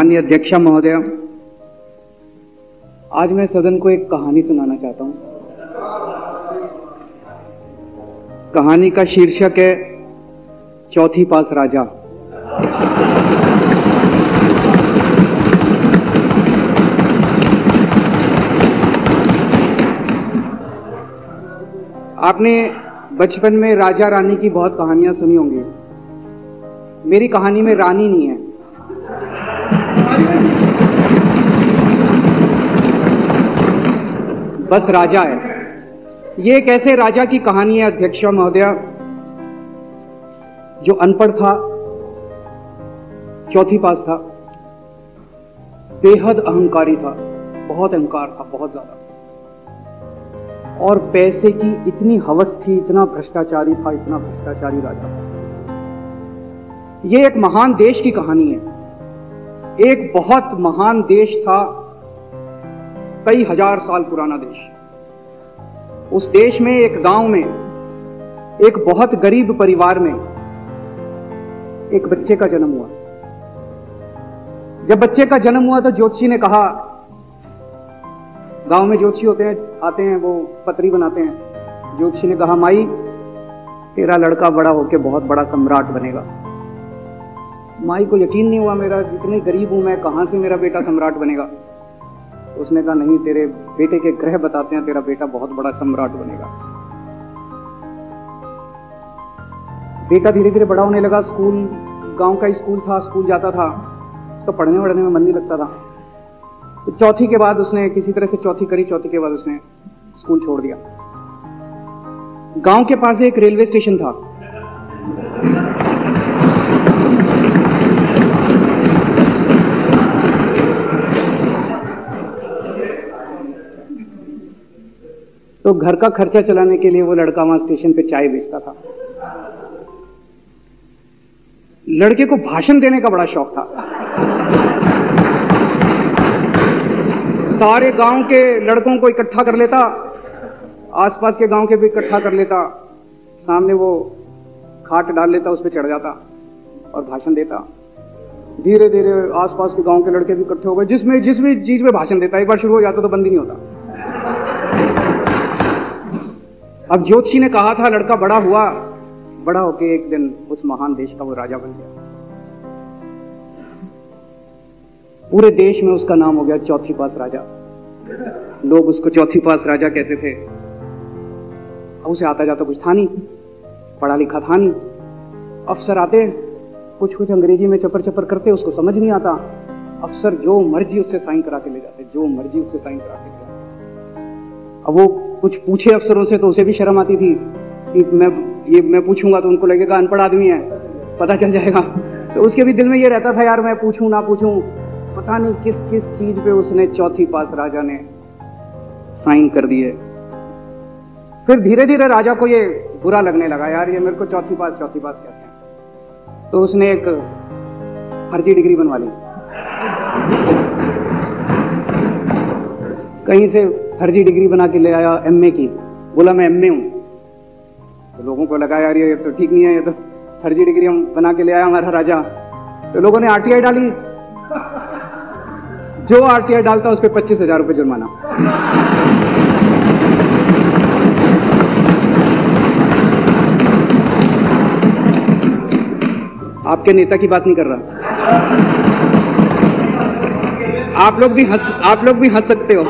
माननीय अध्यक्षा महोदय, आज मैं सदन को एक कहानी सुनाना चाहता हूं। कहानी का शीर्षक है चौथी पास राजा। आपने बचपन में राजा रानी की बहुत कहानियां सुनी होंगी। मेरी कहानी में रानी नहीं है, बस राजा है। ये एक ऐसे राजा की कहानी है अध्यक्ष महोदय, जो अनपढ़ था, चौथी पास था, बेहद अहंकारी था, बहुत अहंकार था, बहुत ज्यादा, और पैसे की इतनी हवस थी, इतना भ्रष्टाचारी था, इतना भ्रष्टाचारी राजा था। ये एक महान देश की कहानी है। एक बहुत महान देश था, कई हजार साल पुराना देश। उस देश में एक गांव में एक बहुत गरीब परिवार में एक बच्चे का जन्म हुआ। जब बच्चे का जन्म हुआ तो ज्योतिषी ने कहा, गांव में ज्योतिषी होते हैं, आते हैं, वो पतरी बनाते हैं। ज्योतिषी ने कहा, माई तेरा लड़का बड़ा होके बहुत बड़ा सम्राट बनेगा। माई को यकीन नहीं हुआ, मेरा इतने गरीब हूं मैं, कहां से मेरा बेटा सम्राट बनेगा। उसने कहा, नहीं, तेरे बेटे के ग्रह बताते हैं तेरा बेटा बहुत बड़ा सम्राट बनेगा। बेटा धीरे धीरे बड़ा होने लगा। स्कूल, गांव का स्कूल था, स्कूल जाता था, उसका पढ़ने वढ़ने में मन नहीं लगता था। तो चौथी के बाद उसने किसी तरह से चौथी करी, चौथी के बाद उसने स्कूल छोड़ दिया। गांव के पास एक रेलवे स्टेशन था। तो घर का खर्चा चलाने के लिए वो लड़का वहां स्टेशन पे चाय बेचता था। लड़के को भाषण देने का बड़ा शौक था। सारे गांव के लड़कों को इकट्ठा कर लेता, आसपास के गांव के भी इकट्ठा कर लेता, सामने वो खाट डाल लेता, उस पर चढ़ जाता और भाषण देता। धीरे धीरे आसपास के गांव के लड़के भी इकट्ठे हो गए। जिस भी चीज में भाषण देता, एक बार शुरू हो जाता तो बंद ही नहीं होता। अब ज्योतिषी ने कहा था, लड़का बड़ा हुआ, बड़ा होके एक दिन उस महान देश का वो राजा बन गया। पूरे देश में उसका नाम हो गया चौथी पास राजा। लोग उसको चौथी पास राजा कहते थे। अब उसे आता जाता कुछ था नहीं, पढ़ा लिखा था नहीं। अफसर आते, कुछ कुछ अंग्रेजी में चपर चपर करते, उसको समझ नहीं आता। अफसर जो मर्जी उससे साइन करा के ले जाते, जो मर्जी उससे साइन करा के ले जाते। अब वो कुछ पूछे अफसरों से तो उसे भी शर्म आती थी कि मैं पूछूंगा तो उनको लगेगा अनपढ़ आदमी है, पता चल जाएगा। तो उसके भी दिल में ये रहता था, यार मैं पूछूं ना पूछूं। पता नहीं किस किस चीज पे उसने चौथी पास राजा ने साइन कर दिए। फिर धीरे धीरे राजा को ये बुरा लगने लगा, यार ये मेरे को चौथी पास कहते हैं। तो उसने एक फर्जी डिग्री बनवा ली, कहीं से फर्जी डिग्री बना के ले आया एमए की। बोला मैं एमए हूं। तो लोगों को लगा, यार ये तो ठीक नहीं है, ये तो फर्जी डिग्री हम बना के ले आया हमारा राजा। तो लोगों ने आरटीआई डाली। जो आरटीआई डालता उस पर 25,000 रुपये जुर्माना। आपके नेता की बात नहीं कर रहा। आप लोग भी हंस सकते हो।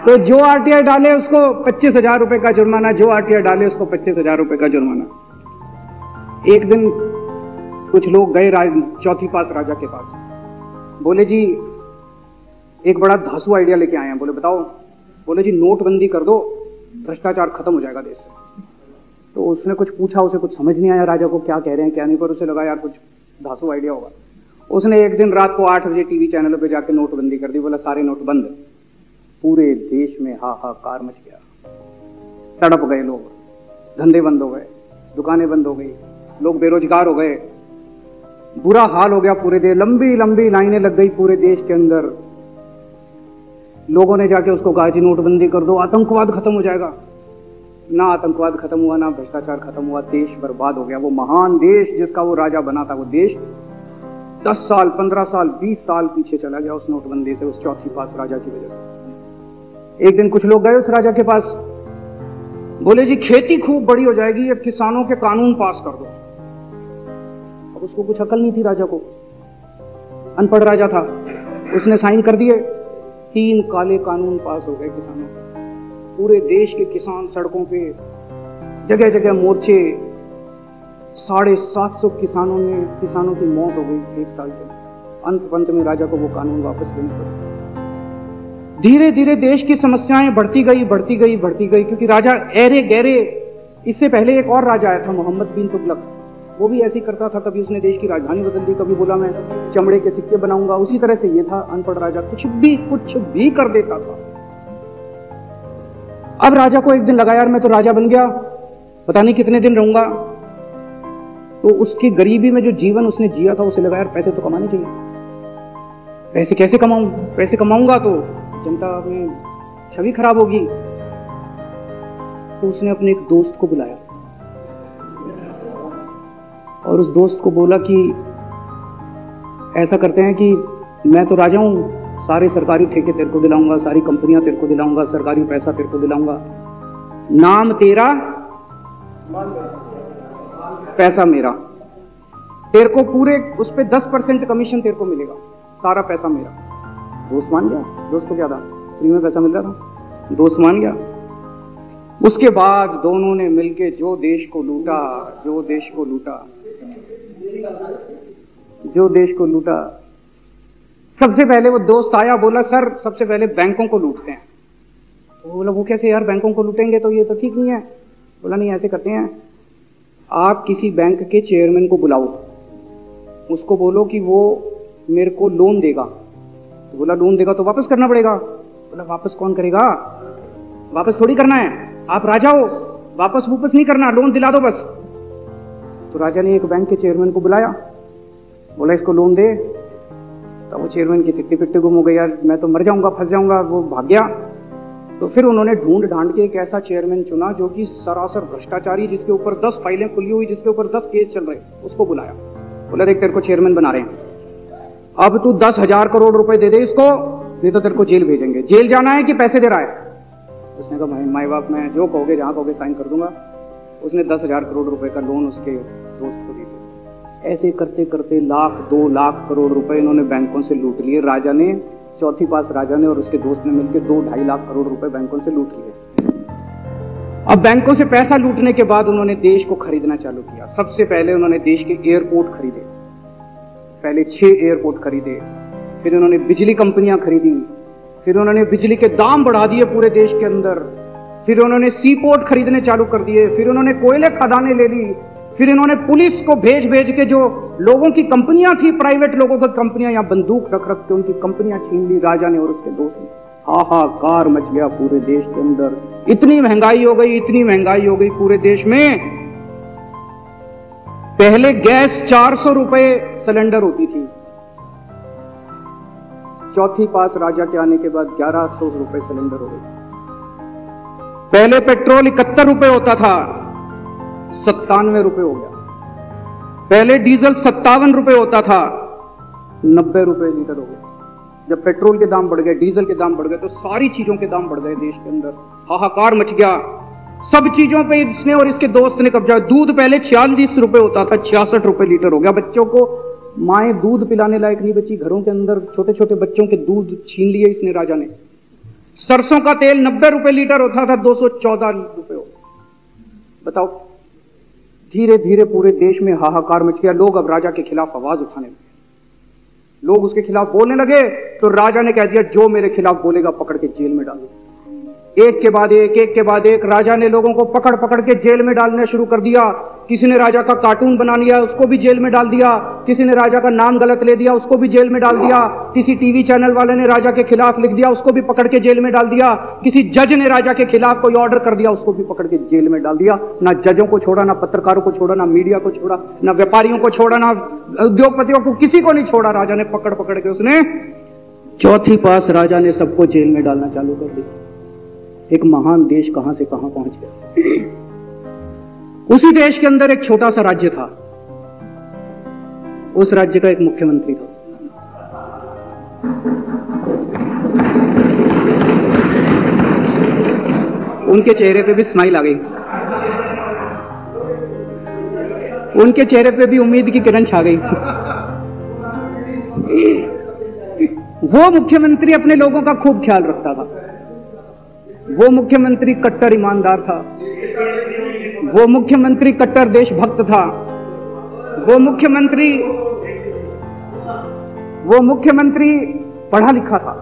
तो जो आरटीआई डाले उसको 25,000 रुपए का जुर्माना, जो आरटीआई डाले उसको 25,000 रुपए का जुर्माना। एक दिन कुछ लोग गए चौथी पास राजा के पास। बोले जी एक बड़ा धांसू आइडिया लेके आए हैं। बोले बताओ। बोले जी नोटबंदी कर दो, भ्रष्टाचार खत्म हो जाएगा देश से। तो उसने कुछ पूछा, उसे कुछ समझ नहीं आया राजा को क्या कह रहे हैं क्या नहीं, पर उसे लगा यार कुछ धांसू आइडिया होगा। उसने एक दिन रात को 8 बजे टीवी चैनलों पे जाके नोटबंदी कर दी। बोला सारे नोट बंद। पूरे देश में हाहाकार मच गया, तड़प गए लोग, धंधे बंद हो गए, दुकानें बंद हो गई, लोग बेरोजगार हो गए, बुरा हाल हो गया पूरे देश। लंबी लंबी लाइनें लग गई पूरे देश के अंदर। लोगों ने जाके उसको कहा जी नोटबंदी कर दो, आतंकवाद खत्म हो जाएगा। ना आतंकवाद खत्म हुआ, ना भ्रष्टाचार खत्म हुआ, देश बर्बाद हो गया। वो महान देश जिसका वो राजा बना था, वो देश 10 साल, 15 साल, 20 साल पीछे चला गया उस नोटबंदी से, उस चौथी पास राजा की वजह से। एक दिन कुछ लोग गए उस राजा के पास, बोले जी खेती खूब बड़ी हो जाएगी, ये किसानों के कानून पास कर दो। अब उसको कुछ अकल नहीं थी राजा को, अनपढ़ राजा था। उसने साइन कर दिए, 3 काले कानून पास हो गए किसानों के। पूरे देश के किसान सड़कों पे, जगह जगह मोर्चे, 750 किसानों की मौत हो गई 1 साल के। अंत में राजा को वो कानून वापस लेने पड़े। धीरे धीरे देश की समस्याएं बढ़ती गई, क्योंकि राजा ऐरे गहरे। इससे पहले एक और राजा आया था, मोहम्मद बिन तुगलक, वो भी ऐसे ही करता था। कभी उसने देश की राजधानी बदल दी, कभी बोला मैं चमड़े के सिक्के बनाऊंगा। उसी तरह से ये था अनपढ़ राजा, कुछ भी कर देता था। अब राजा को एक दिन लगा, यार मैं तो राजा बन गया, पता नहीं कितने दिन रहूंगा। तो उसकी गरीबी में जो जीवन उसने जिया था, उसे लगा यार पैसे तो कमाने चाहिए। पैसे कैसे कमाऊं? पैसे कमाऊंगा तो जनता में छवि खराब होगी। तो उसने अपने एक दोस्त को बुलाया और उस दोस्त को बोला कि ऐसा करते हैं कि मैं तो राजा हूं, सारे सरकारी ठेके तेरे को दिलाऊंगा, सारी कंपनियां तेरे को दिलाऊंगा, सरकारी पैसा तेरे को दिलाऊंगा, नाम तेरा, पैसा मेरा। तेरे को पूरे उस पे 10% कमीशन तेरे को मिलेगा, सारा पैसा मेरा। दोस्त मान गया। दोस्त को क्या था, फ्री में पैसा मिल रहा था, दोस्त मान गया। उसके बाद दोनों ने मिलके जो देश को लूटा, सबसे पहले वो दोस्त आया, बोला सर सबसे पहले बैंकों को लूटते हैं। तो बोला वो कैसे यार, बैंकों को लूटेंगे तो ये तो ठीक नहीं है। बोला नहीं, ऐसे करते हैं, आप किसी बैंक के चेयरमैन को बुलाओ, उसको बोलो कि वो मेरे को लोन देगा। तो बोला लोन देगा तो वापस करना पड़ेगा। बोला वापस कौन करेगा, वापस थोड़ी करना है, आप राजा हो, वापस नहीं करना, लोन दिला दो बस। तो राजा ने एक बैंक के चेयरमैन को बुलाया, बोला इसको लोन दे। तो वो चेयरमैन की सिट्टी पिट्टी गुम हो गई, यार मैं तो मर जाऊंगा, फंस जाऊंगा, वो भाग गया। तो फिर उन्होंने ढूंढ ढांड के एक ऐसा चेयरमैन चुना जो कि सरासर भ्रष्टाचारी, जिसके ऊपर 10 फाइलें खुली हुई, जिसके ऊपर 10 केस चल रहे, उसको बुलाया। बोला देख तेरे को चेयरमैन बना रहे हैं, अब तू 10,000 करोड़ रुपए दे दे इसको, नहीं तो तेरे को जेल भेजेंगे। जेल जाना है कि पैसे दे रहा है? उसने कहा माई बाप, मैं जो कहोगे जहां कहोगे साइन कर दूंगा। उसने 10,000 करोड़ रुपए का लोन उसके दोस्त को दे दिया। ऐसे करते करते 1,00,000 2,00,000 करोड़ रुपए इन्होंने बैंकों से लूट लिए। राजा ने, चौथी पास राजा ने और उसके दोस्त ने मिलकर 2-2.5 लाख करोड़ रुपए बैंकों से लूट लिए। अब बैंकों से पैसा लूटने के बाद उन्होंने देश को खरीदना चालू किया। सबसे पहले उन्होंने देश के एयरपोर्ट खरीदे, पहले 6 एयरपोर्ट खरीदे, फिर उन्होंने बिजली कंपनियां खरीदी, फिर उन्होंने बिजली के दाम बढ़ा दिए पूरे देश के अंदर, फिर उन्होंने सी पोर्ट खरीदने चालू कर दिए, फिर उन्होंने कोयले खदानें ले ली, फिर इन्होंने पुलिस को भेज के जो लोगों की कंपनियां थी, प्राइवेट लोगों की कंपनियां, या बंदूक रख के उनकी कंपनियां छीन ली राजा ने और उसके दोस्त ने। हाहाकार मच गया पूरे देश के अंदर। इतनी महंगाई हो गई पूरे देश में। पहले गैस 400 रुपए सिलेंडर होती थी, चौथी पास राजा के आने के बाद 1100 रुपए सिलेंडर हो गई। पहले पेट्रोल 71 रुपए होता था, 97 रुपए हो गया। पहले डीजल 57 रुपए होता था, 90 रुपए लीटर हो गया। जब पेट्रोल के दाम बढ़ गए, डीजल के दाम बढ़ गए, तो सारी चीजों के दाम बढ़ गए देश के अंदर। हाहाकार मच गया, सब चीजों पे इसने और इसके दोस्त ने कब्जा। दूध पहले 46 रुपए होता था, 66 रुपए लीटर हो गया। बच्चों को माएं दूध पिलाने लायक नहीं बची, घरों के अंदर छोटे छोटे बच्चों के दूध छीन लिए इसने राजा ने। सरसों का तेल 90 रुपए लीटर होता था, 214 रुपए हो। बताओ, धीरे धीरे पूरे देश में हाहाकार मच गया। लोग अब राजा के खिलाफ आवाज उठाने लगे, लोग उसके खिलाफ बोलने लगे। तो राजा ने कह दिया जो मेरे खिलाफ बोलेगा पकड़ के जेल में डाल दो। एक के बाद एक राजा ने लोगों को पकड़ के जेल में डालना शुरू कर दिया। किसी ने राजा का कार्टून बना लिया, उसको भी जेल में डाल दिया। किसी ने राजा का नाम गलत ले दिया, उसको भी जेल में डाल दिया। किसी टीवी चैनल वाले ने राजा के खिलाफ लिख दिया, उसको भी पकड़ के जेल में डाल दिया। किसी जज ने राजा के खिलाफ कोई ऑर्डर कर दिया, उसको भी पकड़ के जेल में डाल दिया। ना जजों को छोड़ा, ना पत्रकारों को छोड़ा, ना मीडिया को छोड़ा, ना व्यापारियों को छोड़ा, ना उद्योगपतियों को, किसी को नहीं छोड़ा। राजा ने पकड़ के उसने, चौथी पास राजा ने सबको जेल में डालना चालू कर दिया। एक महान देश कहां से कहां पहुंच गया। उसी देश के अंदर एक छोटा सा राज्य था, उस राज्य का एक मुख्यमंत्री था। उनके चेहरे पे भी स्माइल आ गई, उनके चेहरे पे भी उम्मीद की किरण छा गई। वो मुख्यमंत्री अपने लोगों का खूब ख्याल रखता था। वो मुख्यमंत्री कट्टर ईमानदार था, वो मुख्यमंत्री कट्टर देशभक्त था, वो मुख्यमंत्री पढ़ा लिखा था।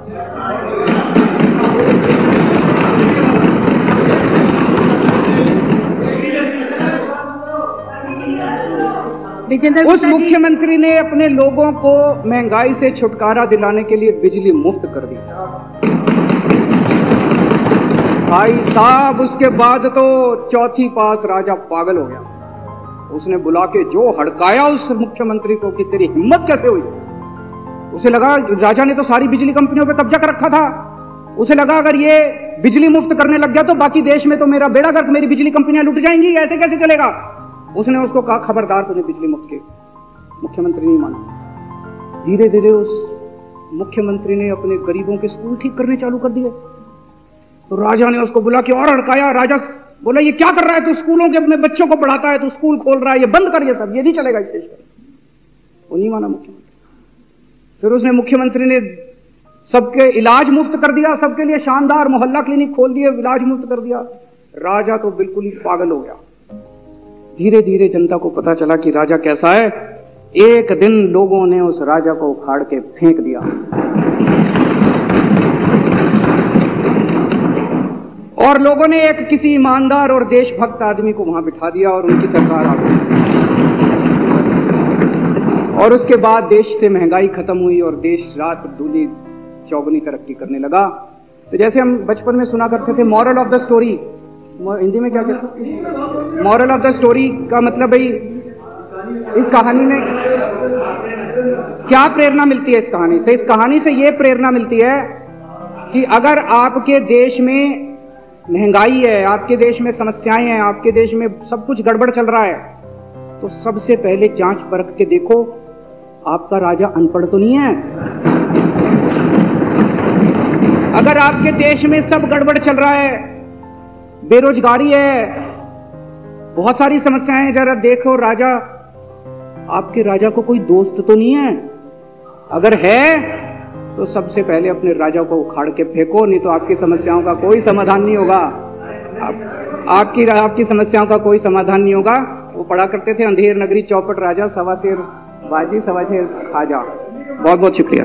उस मुख्यमंत्री ने अपने लोगों को महंगाई से छुटकारा दिलाने के लिए बिजली मुफ्त कर दी। भाई साहब, उसके बाद तो चौथी पास राजा पागल हो गया। उसने बुला के जो हड़काया उस मुख्यमंत्री को कि तेरी हिम्मत कैसे हुई। उसे लगा राजा ने तो सारी बिजली कंपनियों पे कब्जा कर रखा था। उसे लगा अगर ये बिजली मुफ्त करने लग गया तो बाकी देश में तो मेरा बेड़ा गर्क, मेरी बिजली कंपनियां लुट जाएंगी, ऐसे कैसे चलेगा। उसने उसको कहा खबरदार तुझे बिजली मुफ्त के। मुख्यमंत्री नहीं माना। धीरे धीरे उस मुख्यमंत्री ने अपने गरीबों के स्कूल ठीक करने चालू कर दिए। तो राजा ने उसको बुला के और हड़काया। राजा बोला ये क्या कर रहा है तू, स्कूलों के अपने बच्चों को पढ़ाता है, तू स्कूल खोल रहा है, ये बंद कर, ये सब, ये नहीं चलेगा इस देश में। वो नहीं माना मुख्यमंत्री। फिर उसने मुख्यमंत्री ने सबके इलाज मुफ्त कर दिया, सबके लिए शानदार मोहल्ला क्लिनिक खोल दिए, इलाज मुफ्त कर दिया। राजा तो बिल्कुल ही पागल हो गया। धीरे धीरे जनता को पता चला कि राजा कैसा है। एक दिन लोगों ने उस राजा को उखाड़ के फेंक दिया और लोगों ने एक किसी ईमानदार और देशभक्त आदमी को वहां बिठा दिया और उनकी सरकार आ गई। और उसके बाद देश से महंगाई खत्म हुई और देश रात दूनी चौगुनी तरक्की करने लगा। तो जैसे हम बचपन में सुना करते थे moral of the story, Hindi में क्या कहते हैं, मॉरल ऑफ द स्टोरी का मतलब भाई इस कहानी में क्या प्रेरणा मिलती है। इस कहानी से, इस कहानी से ये प्रेरणा मिलती है कि अगर आपके देश में महंगाई है, आपके देश में समस्याएं हैं, आपके देश में सब कुछ गड़बड़ चल रहा है, तो सबसे पहले जांच परख के देखो आपका राजा अनपढ़ तो नहीं है। अगर आपके देश में सब गड़बड़ चल रहा है, बेरोजगारी है, बहुत सारी समस्याएं हैं, जरा देखो राजा, आपके राजा को कोई दोस्त तो नहीं है। अगर है तो सबसे पहले अपने राजा को उखाड़ के फेंको, नहीं तो आपकी समस्याओं का कोई समाधान नहीं होगा। आपकी समस्याओं का कोई समाधान नहीं होगा। वो पढ़ा करते थे अंधेर नगरी चौपट राजा, सवा शेर बाजी सवा शेर खाजा। बहुत बहुत शुक्रिया।